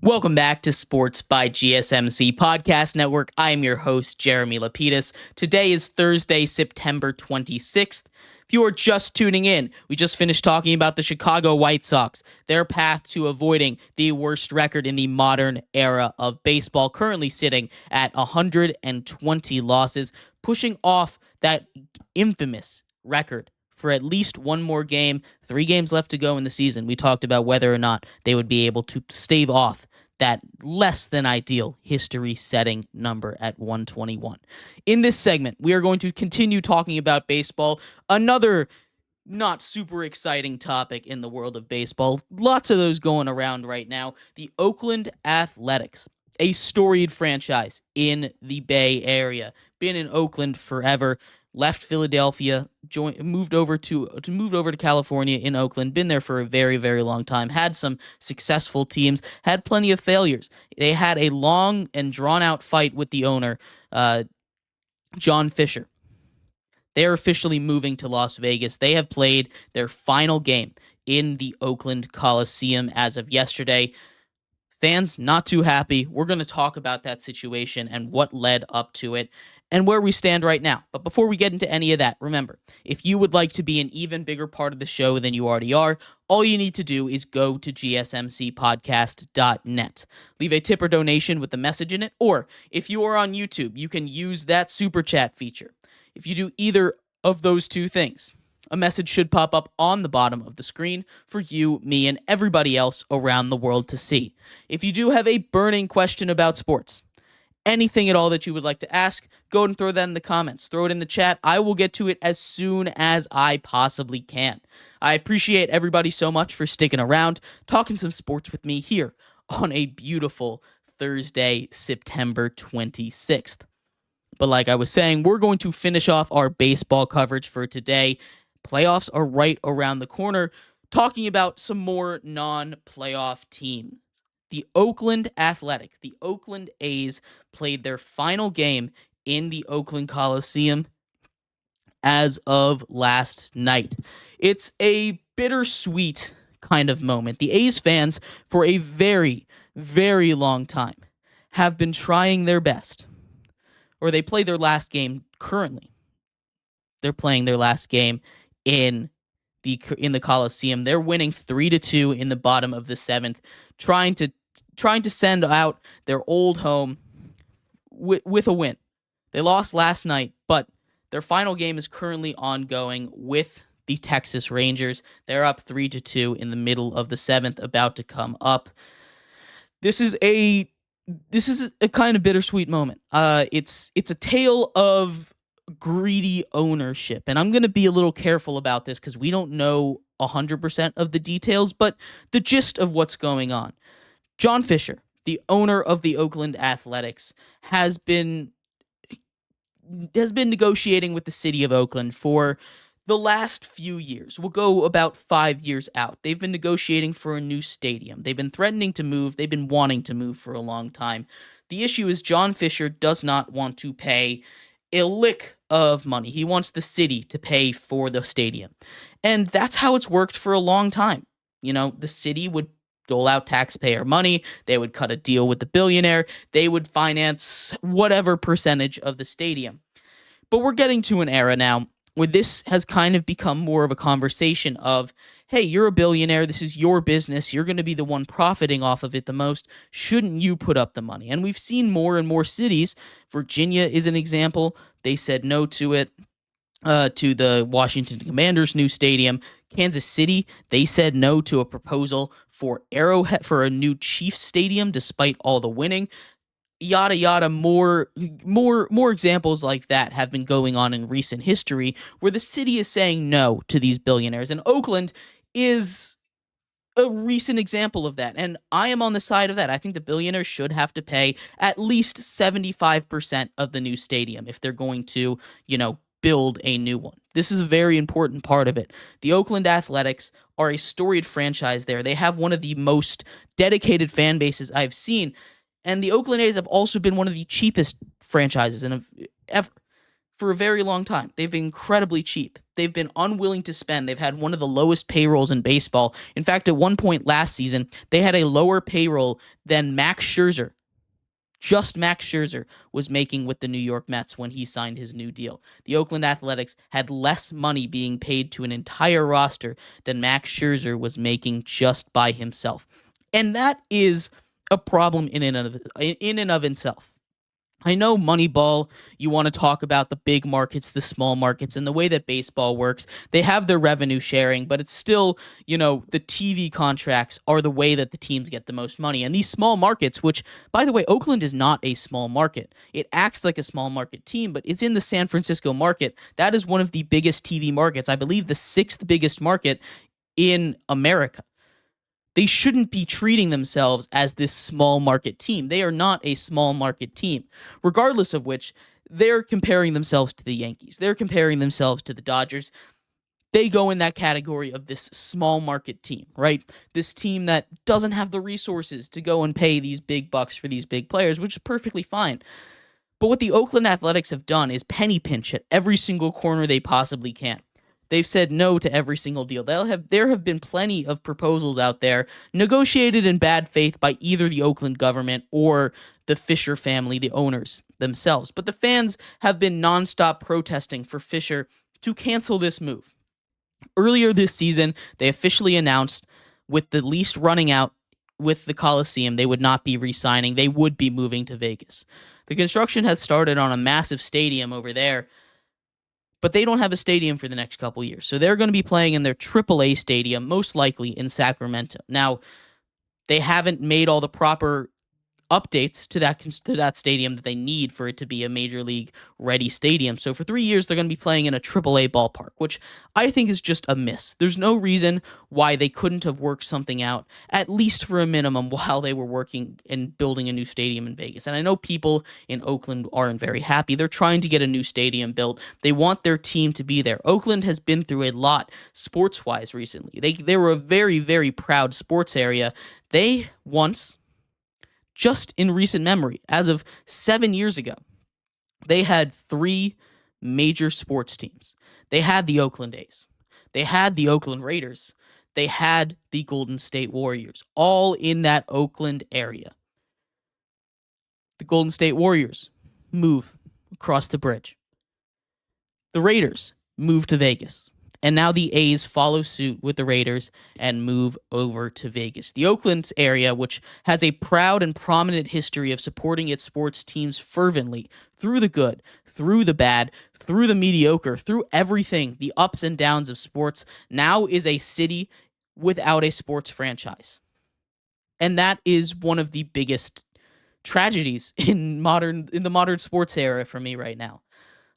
Welcome back to Sports by GSMC Podcast Network. I am your host, Jeremy Lapidus. Today is Thursday, September 26th. If you are just tuning in, we just finished talking about the Chicago White Sox, their path to avoiding the worst record in the modern era of baseball, currently sitting at 120 losses, pushing off that infamous record for at least one more game. 3 games left to go in the season. We talked about whether or not they would be able to stave off that less than ideal history-setting number at 121. In this segment, we are going to continue talking about baseball, another not super exciting topic in the world of baseball. Lots of those going around right now. The Oakland Athletics, a storied franchise in the Bay Area, been in Oakland forever. Left Philadelphia, moved over to California in Oakland, been there for a very, very long time, had some successful teams, had plenty of failures. They had a long and drawn-out fight with the owner, John Fisher. They are officially moving to Las Vegas. They have played their final game in the Oakland Coliseum as of yesterday. Fans not too happy. We're going to talk about that situation and what led up to it, and where we stand right now. But before we get into any of that, remember, if you would like to be an even bigger part of the show than you already are, all you need to do is go to gsmcpodcast.net. Leave a tip or donation with the message in it, or if you are on YouTube, you can use that super chat feature. If you do either of those two things, a message should pop up on the bottom of the screen for you, me, and everybody else around the world to see. If you do have a burning question about sports, anything at all that you would like to ask, go ahead and throw that in the comments. Throw it in the chat. I will get to it as soon as I possibly can. I appreciate everybody so much for sticking around, talking some sports with me here on a beautiful Thursday, September 26th. But like I was saying, we're going to finish off our baseball coverage for today. Playoffs are right around the corner, talking about some more non-playoff teams. The Oakland Athletics, the Oakland A's, played their final game in the Oakland Coliseum as of last night. It's a bittersweet kind of moment. The A's fans, for a very, very long time, have been trying their best. Or they played their last game currently. They're playing their last game in the Coliseum. They're winning 3-2 in the bottom of the 7th, trying to send out their old home with a win. They lost last night, but their final game is currently ongoing with the Texas Rangers. They're up 3-2 in the middle of the 7th, about to come up. This is a kind of bittersweet moment. It's a tale of greedy ownership, and I'm going to be a little careful about this because we don't know 100% of the details, but the gist of what's going on. John Fisher, the owner of the Oakland Athletics, has been negotiating with the city of Oakland for the last few years. We'll go about 5 years out. They've been negotiating for a new stadium. They've been threatening to move. They've been wanting to move for a long time. The issue is John Fisher does not want to pay a lick of money. He wants the city to pay for the stadium. And that's how it's worked for a long time. You know, the city would dole out taxpayer money, they would cut a deal with the billionaire, they would finance whatever percentage of the stadium. But we're getting to an era now where this has kind of become more of a conversation of, hey, you're a billionaire, this is your business, you're going to be the one profiting off of it the most, shouldn't you put up the money? And we've seen more and more cities. Virginia is an example. They said no to it, to the Washington Commanders' new stadium. Kansas City, they said no to a proposal for Arrowhead for a new Chiefs stadium, despite all the winning. Yada yada. More examples like that have been going on in recent history, where the city is saying no to these billionaires, and Oakland is a recent example of that. And I am on the side of that. I think the billionaires should have to pay at least 75% of the new stadium if they're going to, build a new one. This is a very important part of it. The Oakland Athletics are a storied franchise there. They have one of the most dedicated fan bases I've seen. And the Oakland A's have also been one of the cheapest franchises ever for a very long time. They've been incredibly cheap. They've been unwilling to spend. They've had one of the lowest payrolls in baseball. In fact, at one point last season, they had a lower payroll than Max Scherzer. Just Max Scherzer was making with the New York Mets when he signed his new deal. The Oakland Athletics had less money being paid to an entire roster than Max Scherzer was making just by himself. And that is a problem in and of itself. I know Moneyball, you want to talk about the big markets, the small markets, and the way that baseball works. They have their revenue sharing, but it's still, the TV contracts are the way that the teams get the most money. And these small markets, which, by the way, Oakland is not a small market. It acts like a small market team, but it's in the San Francisco market. That is one of the biggest TV markets. I believe the sixth biggest market in America. They shouldn't be treating themselves as this small market team. They are not a small market team, regardless of which they're comparing themselves to the Yankees. They're comparing themselves to the Dodgers. They go in that category of this small market team, right? This team that doesn't have the resources to go and pay these big bucks for these big players, which is perfectly fine. But what the Oakland Athletics have done is penny pinch at every single corner they possibly can. They've said no to every single deal. There have been plenty of proposals out there negotiated in bad faith by either the Oakland government or the Fisher family, the owners themselves. But the fans have been nonstop protesting for Fisher to cancel this move. Earlier this season, they officially announced, with the lease running out with the Coliseum, they would not be re-signing. They would be moving to Vegas. The construction has started on a massive stadium over there, but they don't have a stadium for the next couple years. So they're going to be playing in their AAA stadium, most likely in Sacramento. Now, they haven't made all the proper updates to that stadium that they need for it to be a major league ready stadium. So for 3 years, they're going to be playing in a AAA ballpark, which I think is just a miss. There's no reason why they couldn't have worked something out, at least for a minimum, while they were working and building a new stadium in Vegas. And I know people in Oakland aren't very happy. They're trying to get a new stadium built. They want their team to be there. Oakland has been through a lot sports-wise recently. They were a very, very proud sports area. They once, just in recent memory, as of 7 years ago, they had 3 major sports teams. They had the Oakland A's. They had the Oakland Raiders. They had the Golden State Warriors, all in that Oakland area. The Golden State Warriors move across the bridge. The Raiders move to Vegas. And now the A's follow suit with the Raiders and move over to Vegas. The Oakland area, which has a proud and prominent history of supporting its sports teams fervently through the good, through the bad, through the mediocre, through everything, the ups and downs of sports, now is a city without a sports franchise. And that is one of the biggest tragedies in the modern sports era for me right now.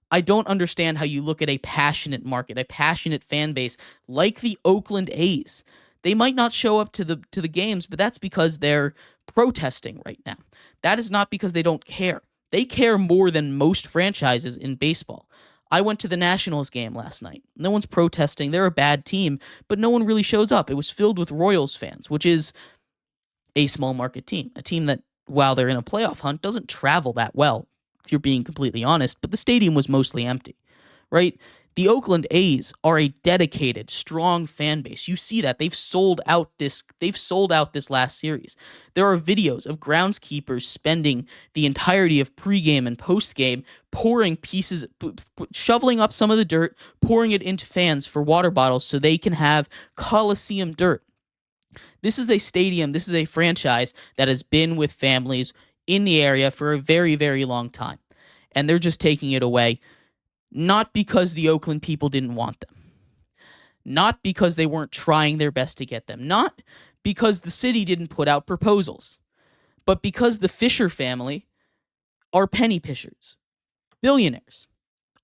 I don't understand how you look at a passionate market, a passionate fan base like the Oakland A's. They might not show up to the games, but that's because they're protesting right now. That is not because they don't care. They care more than most franchises in baseball. I went to the Nationals game last night. No one's protesting. They're a bad team, but no one really shows up. It was filled with Royals fans, which is a small market team, a team that, while they're in a playoff hunt, doesn't travel that well, if you're being completely honest, but the stadium was mostly empty, right? The Oakland A's are a dedicated, strong fan base. You see that. They've sold out this last series. There are videos of groundskeepers spending the entirety of pregame and postgame pouring shoveling up some of the dirt, pouring it into fans for water bottles so they can have Coliseum dirt. This is a stadium, this is a franchise that has been with families in the area for a very, very long time. And they're just taking it away, not because the Oakland people didn't want them, not because they weren't trying their best to get them, not because the city didn't put out proposals, but because the Fisher family are penny pitchers. Billionaires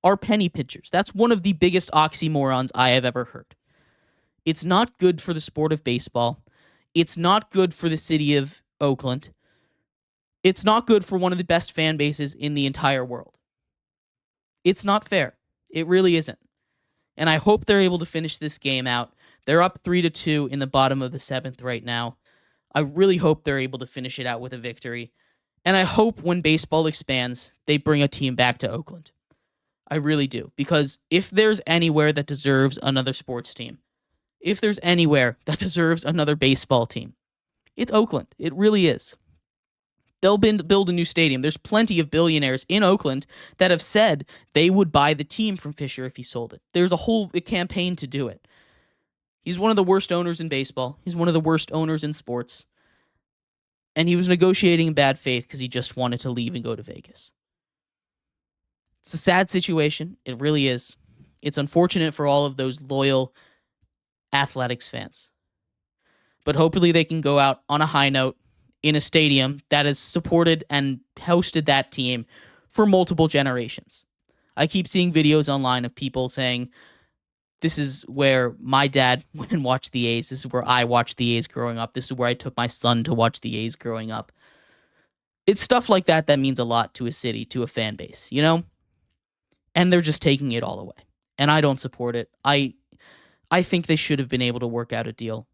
are penny pitchers. That's one of the biggest oxymorons I have ever heard. It's not good for the sport of baseball. It's not good for the city of Oakland. It's not good for one of the best fan bases in the entire world. It's not fair. It really isn't. And I hope they're able to finish this game out. They're up 3-2 in the bottom of the 7th right now. I really hope they're able to finish it out with a victory. And I hope when baseball expands, they bring a team back to Oakland. I really do. Because if there's anywhere that deserves another sports team, if there's anywhere that deserves another baseball team, it's Oakland. It really is. They'll build a new stadium. There's plenty of billionaires in Oakland that have said they would buy the team from Fisher if he sold it. There's a whole campaign to do it. He's one of the worst owners in baseball. He's one of the worst owners in sports. And he was negotiating in bad faith because he just wanted to leave and go to Vegas. It's a sad situation. It really is. It's unfortunate for all of those loyal Athletics fans. But hopefully they can go out on a high note in a stadium that has supported and hosted that team for multiple generations. I keep seeing videos online of people saying, this is where my dad went and watched the A's. This is where I watched the A's growing up. This is where I took my son to watch the A's growing up. It's stuff like that that means a lot to a city, to a fan base, you know? And they're just taking it all away. And I don't support it. I think they should have been able to work out a deal.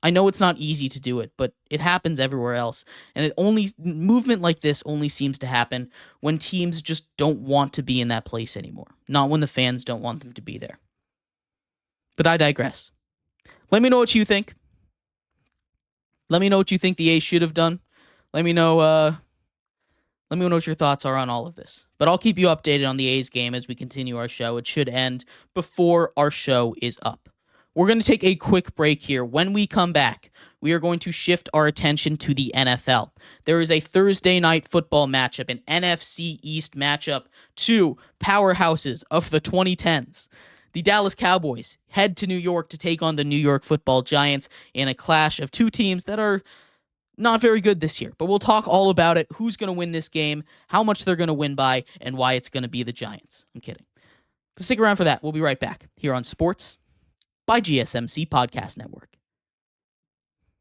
I know it's not easy to do it, but it happens everywhere else. And movement like this only seems to happen when teams just don't want to be in that place anymore. Not when the fans don't want them to be there. But I digress. Let me know what you think. Let me know what you think the A's should have done. Let me know what your thoughts are on all of this. But I'll keep you updated on the A's game as we continue our show. It should end before our show is up. We're going to take a quick break here. When we come back, we are going to shift our attention to the NFL. There is a Thursday night football matchup, an NFC East matchup, two powerhouses of the 2010s. The Dallas Cowboys head to New York to take on the New York Football Giants in a clash of two teams that are not very good this year. But we'll talk all about it, who's going to win this game, how much they're going to win by, and why it's going to be the Giants. I'm kidding. But stick around for that. We'll be right back here on Sports by GSMC Podcast Network.